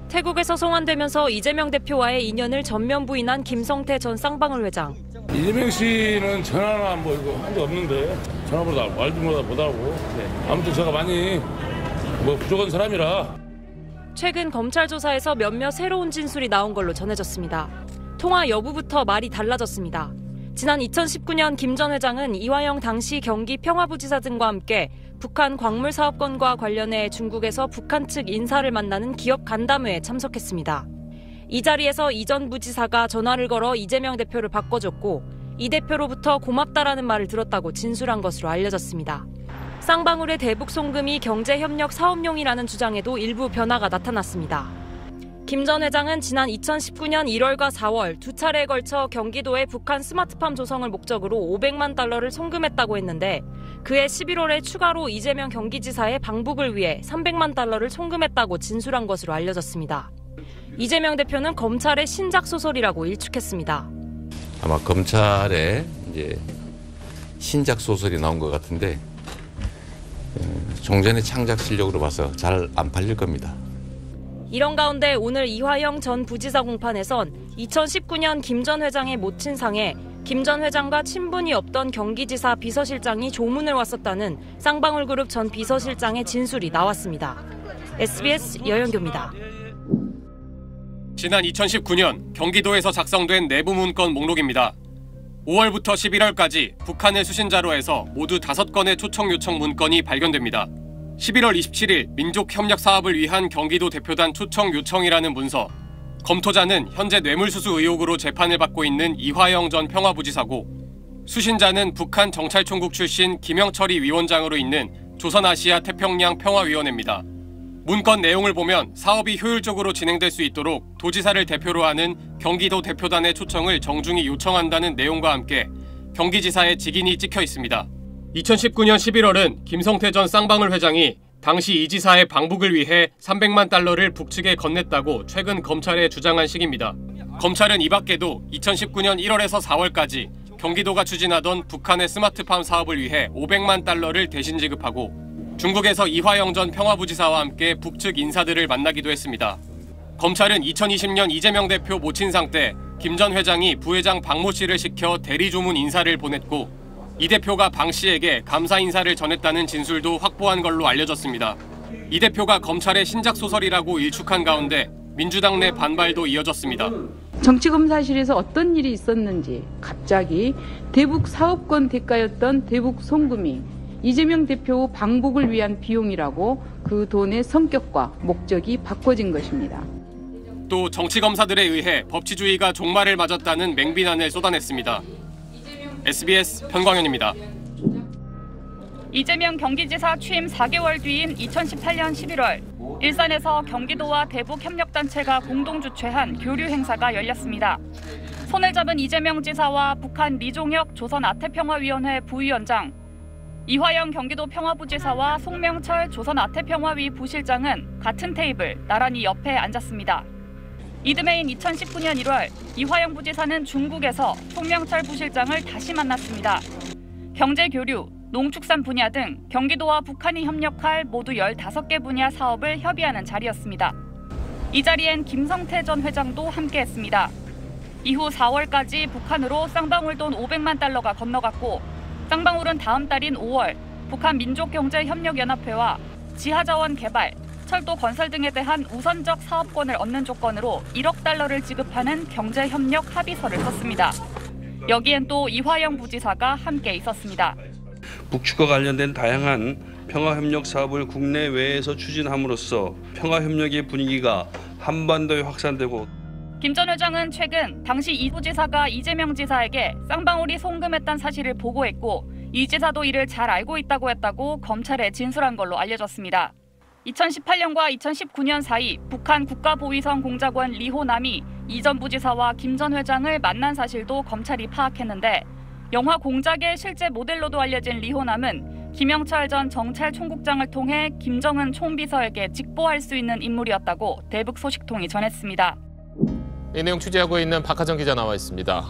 태국에서 송환되면서 이재명 대표와의 인연을 전면 부인한 김성태 전 쌍방울 회장. 이재명 씨는 전화나 뭐 이거 한 적 없는데 전화보다 말도 못하고 아무튼 제가 많이 부족한 사람이라. 최근 검찰 조사에서 몇몇 새로운 진술이 나온 걸로 전해졌습니다. 통화 여부부터 말이 달라졌습니다. 지난 2019년 김 전 회장은 이화영 당시 경기 평화부지사 등과 함께 북한 광물 사업권과 관련해 중국에서 북한 측 인사를 만나는 기업 간담회에 참석했습니다. 이 자리에서 이 전 부지사가 전화를 걸어 이재명 대표를 바꿔줬고 이 대표로부터 고맙다라는 말을 들었다고 진술한 것으로 알려졌습니다. 쌍방울의 대북 송금이 경제협력 사업용이라는 주장에도 일부 변화가 나타났습니다. 김 전 회장은 지난 2019년 1월과 4월 두 차례에 걸쳐 경기도에 북한 스마트팜 조성을 목적으로 500만 달러를 송금했다고 했는데 그해 11월에 추가로 이재명 경기지사의 방북을 위해 300만 달러를 송금했다고 진술한 것으로 알려졌습니다. 이재명 대표는 검찰의 신작 소설이라고 일축했습니다. 아마 검찰에 이제 신작 소설이 나온 것 같은데 종전의 창작 실력으로 봐서 잘 안 팔릴 겁니다. 이런 가운데 오늘 이화영 전 부지사 공판에선 2019년 김 전 회장의 모친상에 김 전 회장과 친분이 없던 경기지사 비서실장이 조문을 왔었다는 쌍방울그룹 전 비서실장의 진술이 나왔습니다. SBS 여영교입니다. 지난 2019년 경기도에서 작성된 내부 문건 목록입니다. 5월부터 11월까지 북한의 수신자로 해서 모두 5건의 초청 요청 문건이 발견됩니다. 11월 27일 민족협력 사업을 위한 경기도 대표단 초청 요청이라는 문서. 검토자는 현재 뇌물수수 의혹으로 재판을 받고 있는 이화영 전 평화부지사고 수신자는 북한 정찰총국 출신 김영철이 위원장으로 있는 조선아시아 태평양 평화위원회입니다. 문건 내용을 보면 사업이 효율적으로 진행될 수 있도록 도지사를 대표로 하는 경기도 대표단의 초청을 정중히 요청한다는 내용과 함께 경기지사의 직인이 찍혀 있습니다. 2019년 11월은 김성태 전 쌍방울 회장이 당시 이 지사의 방북을 위해 300만 달러를 북측에 건넸다고 최근 검찰에 주장한 시기입니다. 검찰은 이 밖에도 2019년 1월에서 4월까지 경기도가 추진하던 북한의 스마트팜 사업을 위해 500만 달러를 대신 지급하고 중국에서 이화영 전 평화부지사와 함께 북측 인사들을 만나기도 했습니다. 검찰은 2020년 이재명 대표 모친상 때 김 전 회장이 부회장 박모 씨를 시켜 대리조문 인사를 보냈고 이 대표가 방 씨에게 감사 인사를 전했다는 진술도 확보한 걸로 알려졌습니다. 이 대표가 검찰의 신작 소설이라고 일축한 가운데 민주당 내 반발도 이어졌습니다. 정치검사실에서 어떤 일이 있었는지 갑자기 대북 사업권 대가였던 대북 송금이 이재명 대표 방북을 위한 비용이라고 그 돈의 성격과 목적이 바꿔진 것입니다. 또 정치검사들에 의해 법치주의가 종말을 맞았다는 맹비난을 쏟아냈습니다. SBS 편광현입니다. 이재명 경기지사 취임 4개월 뒤인 2018년 11월 일산에서 경기도와 대북협력단체가 공동 주최한 교류 행사가 열렸습니다. 손을 잡은 이재명 지사와 북한 리종혁 조선아태평화위원회 부위원장, 이화영 경기도 평화부지사와 송명철 조선아태평화위 부실장은 같은 테이블 나란히 옆에 앉았습니다. 이듬해인 2019년 1월 이화영 부지사는 중국에서 송명철 부실장을 다시 만났습니다. 경제교류, 농축산 분야 등 경기도와 북한이 협력할 모두 15개 분야 사업을 협의하는 자리였습니다. 이 자리엔 김성태 전 회장도 함께했습니다. 이후 4월까지 북한으로 쌍방울 돈 500만 달러가 건너갔고 쌍방울은 다음 달인 5월 북한 민족경제협력연합회와 지하자원 개발, 철도 건설 등에 대한 우선적 사업권을 얻는 조건으로 1억 달러를 지급하는 경제협력 합의서를 썼습니다. 여기엔 또 이화영 부지사가 함께 있었습니다. 북측과 관련된 다양한 평화협력 사업을 국내외에서 추진함으로써 평화협력의 분위기가 한반도에 확산되고 김 전 회장은 최근 당시 이 부지사가 이재명 지사에게 쌍방울이 송금했다는 사실을 보고했고 이 지사도 이를 잘 알고 있다고 했다고 검찰에 진술한 걸로 알려졌습니다. 2018년과 2019년 사이 북한 국가보위성 공작원 리호남이 이 전 부지사와 김 전 회장을 만난 사실도 검찰이 파악했는데 영화 공작의 실제 모델로도 알려진 리호남은 김영철 전 정찰총국장을 통해 김정은 총비서에게 직보할 수 있는 인물이었다고 대북 소식통이 전했습니다. 이 내용 취재하고 있는 박하정 기자 나와 있습니다.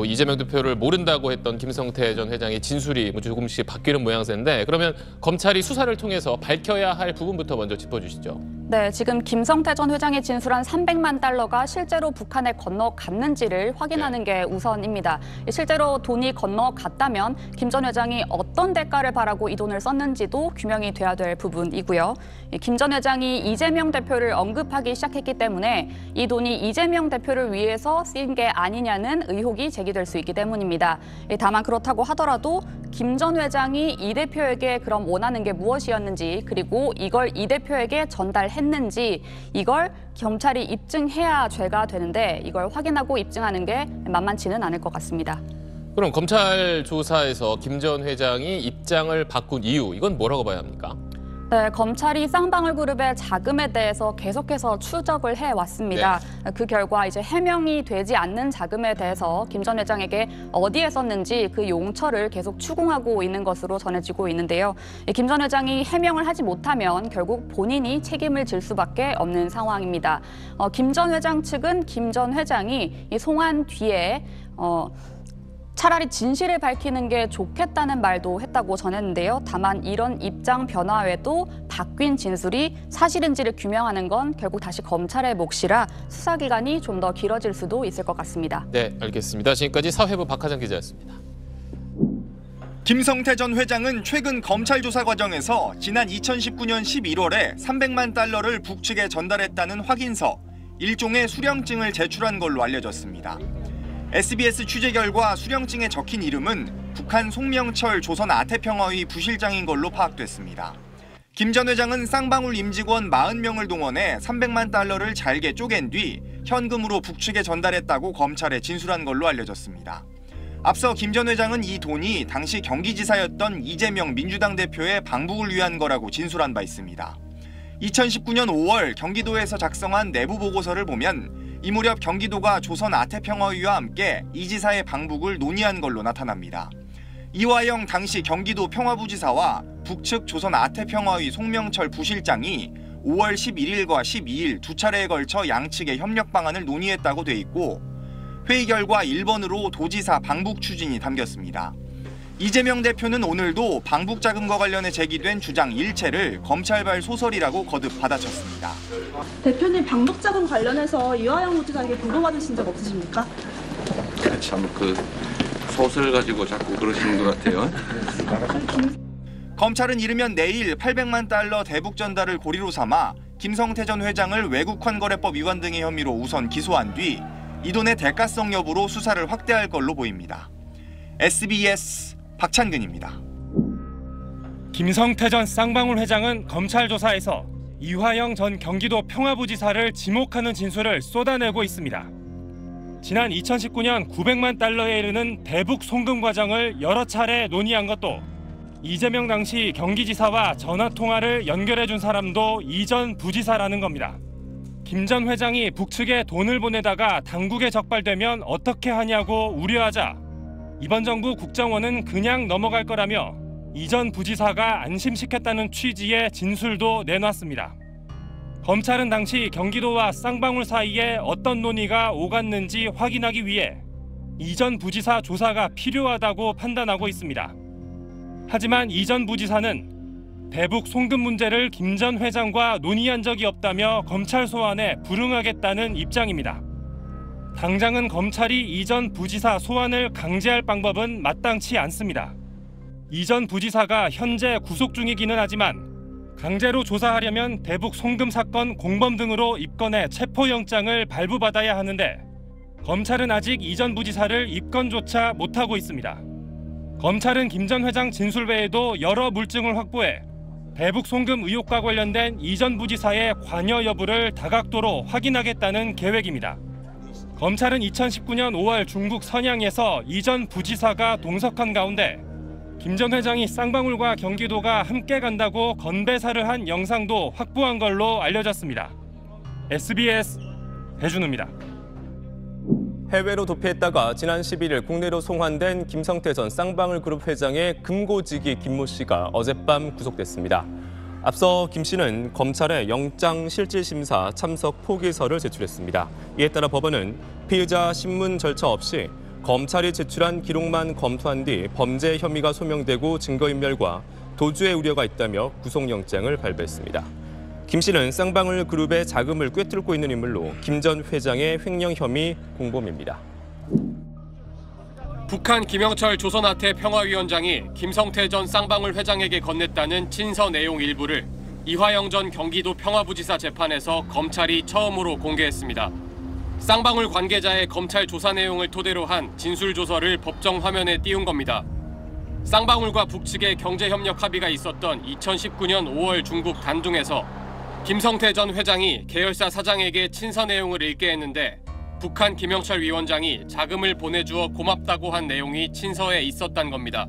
이재명 대표를 모른다고 했던 김성태 전 회장의 진술이 조금씩 바뀌는 모양새인데 그러면 검찰이 수사를 통해서 밝혀야 할 부분부터 먼저 짚어주시죠. 네, 지금 김성태 전 회장이 진술한 300만 달러가 실제로 북한에 건너갔는지를 확인하는 게 우선입니다. 실제로 돈이 건너갔다면 김 전 회장이 어떤 대가를 바라고 이 돈을 썼는지도 규명이 돼야 될 부분이고요. 김 전 회장이 이재명 대표를 언급하기 시작했기 때문에 이 돈이 이재명 대표를 위해서 쓰인 게 아니냐는 의혹이 제기될 수 있기 때문입니다. 다만 그렇다고 하더라도 김 전 회장이 이 대표에게 그럼 원하는 게 무엇이었는지, 그리고 이걸 이 대표에게 전달했는지, 이걸 경찰이 입증해야 죄가 되는데 이걸 확인하고 입증하는 게 만만치는 않을 것 같습니다. 그럼 검찰 조사에서 김 전 회장이 입장을 바꾼 이유, 이건 뭐라고 봐야 합니까? 네, 검찰이 쌍방울그룹의 자금에 대해서 계속해서 추적을 해왔습니다. 네. 그 결과 이제 해명이 되지 않는 자금에 대해서 김 전 회장에게 어디에 썼는지 그 용처를 계속 추궁하고 있는 것으로 전해지고 있는데요. 김 전 회장이 해명을 하지 못하면 결국 본인이 책임을 질 수밖에 없는 상황입니다. 김 전 회장 측은 김 전 회장이 이 송환 뒤에 차라리 진실을 밝히는 게 좋겠다는 말도 했다고 전했는데요. 다만 이런 입장 변화 외에도 바뀐 진술이 사실인지를 규명하는 건 결국 다시 검찰의 몫이라 수사기간이 좀 더 길어질 수도 있을 것 같습니다. 네, 알겠습니다. 지금까지 사회부 박하정 기자였습니다. 김성태 전 회장은 최근 검찰 조사 과정에서 지난 2019년 11월에 300만 달러를 북측에 전달했다는 확인서, 일종의 수령증을 제출한 걸로 알려졌습니다. SBS 취재 결과 수령증에 적힌 이름은 북한 송명철 조선 아태평화의 부실장인 걸로 파악됐습니다. 김 전 회장은 쌍방울 임직원 40명을 동원해 300만 달러를 잘게 쪼갠 뒤 현금으로 북측에 전달했다고 검찰에 진술한 걸로 알려졌습니다. 앞서 김 전 회장은 이 돈이 당시 경기지사였던 이재명 민주당 대표의 방북을 위한 거라고 진술한 바 있습니다. 2019년 5월 경기도에서 작성한 내부 보고서를 보면 이 무렵 경기도가 조선 아태평화위와 함께 이 지사의 방북을 논의한 걸로 나타납니다. 이화영 당시 경기도 평화부지사와 북측 조선 아태평화위 송명철 부실장이 5월 11일과 12일 두 차례에 걸쳐 양측의 협력 방안을 논의했다고 돼 있고, 회의 결과 1번으로 도지사 방북 추진이 담겼습니다. 이재명 대표는 오늘도 방북 자금과 관련해 제기된 주장 일체를 검찰발 소설이라고 거듭 받아쳤습니다. 대표님 방북 자금 관련해서 이화영 부지사에게 보고받으신 적 없으십니까? 참 그 소설 가지고 자꾸 그러시는 것 같아요. 검찰은 이르면 내일 800만 달러 대북 전달을 고리로 삼아 김성태 전 회장을 외국환거래법 위반 등의 혐의로 우선 기소한 뒤 이 돈의 대가성 여부로 수사를 확대할 걸로 보입니다. SBS 박찬근입니다. 김성태 전 쌍방울 회장은 검찰 조사에서 이화영 전 경기도 평화부지사를 지목하는 진술을 쏟아내고 있습니다. 지난 2019년 900만 달러에 이르는 대북 송금 과정을 여러 차례 논의한 것도, 이재명 당시 경기지사와 전화통화를 연결해준 사람도 이 전 부지사라는 겁니다. 김 전 회장이 북측에 돈을 보내다가 당국에 적발되면 어떻게 하냐고 우려하자 이번 정부 국정원은 그냥 넘어갈 거라며 이 전 부지사가 안심시켰다는 취지의 진술도 내놨습니다. 검찰은 당시 경기도와 쌍방울 사이에 어떤 논의가 오갔는지 확인하기 위해 이 전 부지사 조사가 필요하다고 판단하고 있습니다. 하지만 이 전 부지사는 대북 송금 문제를 김 전 회장과 논의한 적이 없다며 검찰 소환에 불응하겠다는 입장입니다. 당장은 검찰이 이 전 부지사 소환을 강제할 방법은 마땅치 않습니다. 이 전 부지사가 현재 구속 중이기는 하지만 강제로 조사하려면 대북 송금 사건 공범 등으로 입건해 체포영장을 발부받아야 하는데 검찰은 아직 이 전 부지사를 입건조차 못하고 있습니다. 검찰은 김 전 회장 진술 외에도 여러 물증을 확보해 대북 송금 의혹과 관련된 이 전 부지사의 관여 여부를 다각도로 확인하겠다는 계획입니다. 검찰은 2019년 5월 중국 선양에서 이 전 부지사가 동석한 가운데 김 전 회장이 쌍방울과 경기도가 함께 간다고 건배사를 한 영상도 확보한 걸로 알려졌습니다. SBS 배준우입니다. 해외로 도피했다가 지난 11일 국내로 송환된 김성태 전 쌍방울그룹 회장의 금고지기 김모 씨가 어젯밤 구속됐습니다. 앞서 김 씨는 검찰에 영장실질심사 참석 포기서를 제출했습니다. 이에 따라 법원은 피의자 신문 절차 없이 검찰이 제출한 기록만 검토한 뒤 범죄 혐의가 소명되고 증거인멸과 도주의 우려가 있다며 구속영장을 발부했습니다. 김 씨는 쌍방울 그룹의 자금을 꿰뚫고 있는 인물로 김 전 회장의 횡령 혐의 공범입니다. 북한 김영철 조선아태 평화위원장이 김성태 전 쌍방울 회장에게 건넸다는 친서 내용 일부를 이화영 전 경기도 평화부지사 재판에서 검찰이 처음으로 공개했습니다. 쌍방울 관계자의 검찰 조사 내용을 토대로 한 진술조서를 법정 화면에 띄운 겁니다. 쌍방울과 북측의 경제협력 합의가 있었던 2019년 5월 중국 단둥에서 김성태 전 회장이 계열사 사장에게 친서 내용을 읽게 했는데 북한 김영철 위원장이 자금을 보내주어 고맙다고 한 내용이 친서에 있었단 겁니다.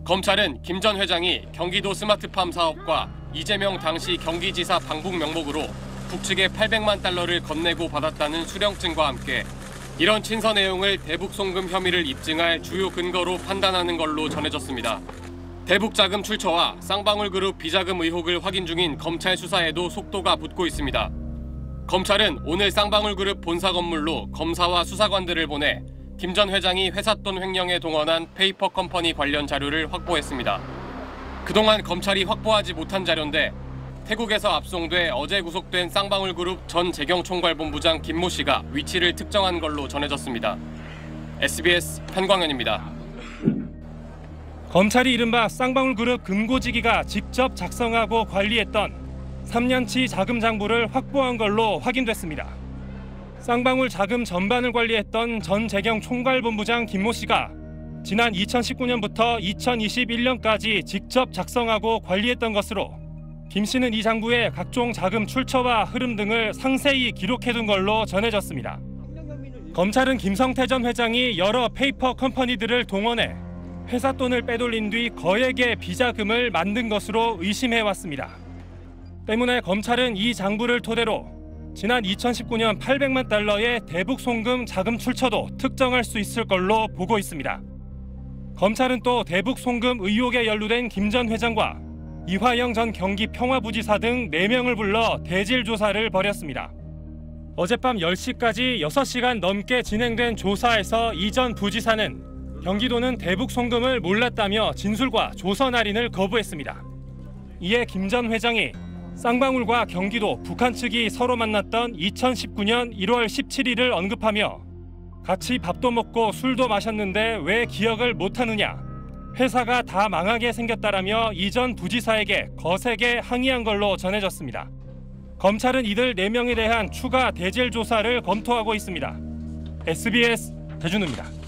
검찰은 김 전 회장이 경기도 스마트팜 사업과 이재명 당시 경기지사 방북 명목으로 북측에 800만 달러를 건네고 받았다는 수령증과 함께 이런 친서 내용을 대북 송금 혐의를 입증할 주요 근거로 판단하는 걸로 전해졌습니다. 대북 자금 출처와 쌍방울 그룹 비자금 의혹을 확인 중인 검찰 수사에도 속도가 붙고 있습니다. 검찰은 오늘 쌍방울 그룹 본사 건물로 검사와 수사관들을 보내 김 전 회장이 회삿돈 횡령에 동원한 페이퍼 컴퍼니 관련 자료를 확보했습니다. 그동안 검찰이 확보하지 못한 자료인데 태국에서 압송돼 어제 구속된 쌍방울 그룹 전 재경총괄본부장 김모 씨가 위치를 특정한 걸로 전해졌습니다. SBS潘광현입니다. 검찰이 이른바 쌍방울 그룹 금고지기가 직접 작성하고 관리했던 3년치 자금 장부를 확보한 걸로 확인됐습니다. 쌍방울 자금 전반을 관리했던 전 재경 총괄본부장 김모 씨가 지난 2019년부터 2021년까지 직접 작성하고 관리했던 것으로 김 씨는 이 장부에 각종 자금 출처와 흐름 등을 상세히 기록해둔 걸로 전해졌습니다. 검찰은 김성태 전 회장이 여러 페이퍼 컴퍼니들을 동원해 회사 돈을 빼돌린 뒤 거액의 비자금을 만든 것으로 의심해왔습니다. 때문에 검찰은 이 장부를 토대로 지난 2019년 800만 달러의 대북 송금 자금 출처도 특정할 수 있을 걸로 보고 있습니다. 검찰은 또 대북 송금 의혹에 연루된 김 전 회장과 이화영 전 경기 평화부지사 등 4명을 불러 대질 조사를 벌였습니다. 어젯밤 10시까지 6시간 넘게 진행된 조사에서 이 전 부지사는 경기도는 대북 송금을 몰랐다며 진술과 조선 할인을 거부했습니다. 이에 김 전 회장이 쌍방울과 경기도, 북한 측이 서로 만났던 2019년 1월 17일을 언급하며 같이 밥도 먹고 술도 마셨는데 왜 기억을 못하느냐, 회사가 다 망하게 생겼다라며 이 전 부지사에게 거세게 항의한 걸로 전해졌습니다. 검찰은 이들 4명에 대한 추가 대질 조사를 검토하고 있습니다. SBS 배준우입니다.